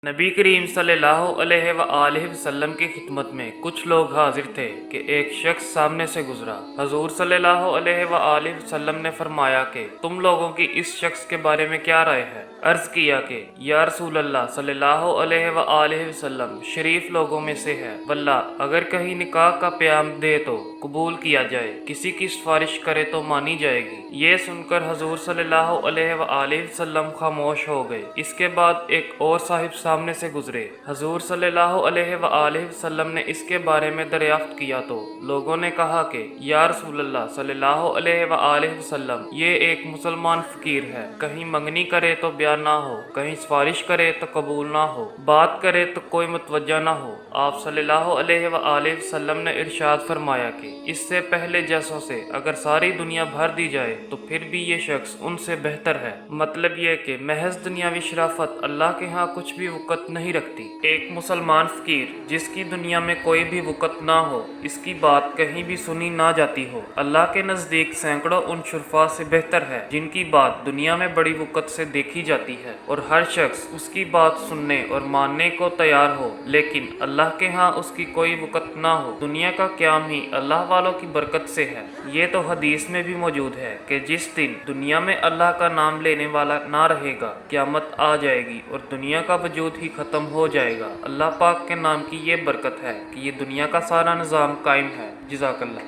नबी करीम सल्लल्लाहु अलैहि वसल्लम की खिदमत में कुछ लोग हाजिर थे कि एक शख्स सामने से गुजरा। हजूर सल्लल्लाहु अलैहि वसल्लम ने फरमाया कि तुम लोगों की इस शख्स के बारे में क्या राय है। अर्ज किया कि या रसूल अल्लाह सल्लल्लाहु अलैहि वसल्लम शरीफ लोगों में से है। वल्लाह अगर कहीं निकाह का प्याम दे तो कबूल किया जाए, किसी की सिफारिश करे तो मानी जाएगी। ये सुनकर हजूर सल्लल्लाहु अलैहि वसल्लम खामोश हो गए। इसके बाद एक और साहिब सामने से गुजरे। हजूर सल्लल्लाहु अलैहि वसल्लम ने इसके बारे में दरियाफ्त किया तो लोगों ने कहा कि या रसूल अल्लाह सल्लल्लाहु अलैहि वसल्लम ये एक मुसलमान फकीर है, कहीं मंगनी करे तो ब्याह ना हो, कहीं सिफारिश करे तो कबूल ना हो, बात करे तो कोई मुतवज्जा ना हो। आप सल्लल्लाहु अलैहि वसल्लम ने इरशाद फरमाया कि इससे पहले जैसों से अगर सारी दुनिया भर दी जाए तो फिर भी ये शख्स उनसे बेहतर है। मतलब ये कि महज दुनियावी शराफत अल्लाह के यहाँ कुछ भी वक़्त नहीं रखती। एक मुसलमान फकीर जिसकी दुनिया में कोई भी वक़्त ना हो, इसकी बात कहीं भी सुनी ना जाती हो, अल्लाह के नज़दीक सैकड़ों उन शुरफा से बेहतर है जिनकी बात दुनिया में बड़ी वक़्त से देखी जाती है और हर शख्स उसकी बात सुनने और मानने को तैयार हो, लेकिन अल्लाह के यहाँ उसकी कोई वक़्त ना हो। दुनिया का क़याम ही अल्लाह वालों की बरकत से है। ये तो हदीस में भी मौजूद है कि जिस दिन दुनिया में अल्लाह का नाम लेने वाला ना रहेगा, क़यामत आ जाएगी और दुनिया का वजूद ही ख़त्म हो जाएगा। अल्लाह पाक के नाम की ये बरकत है कि ये दुनिया का सारा निज़ाम कायम है। जज़ाकल्लाह।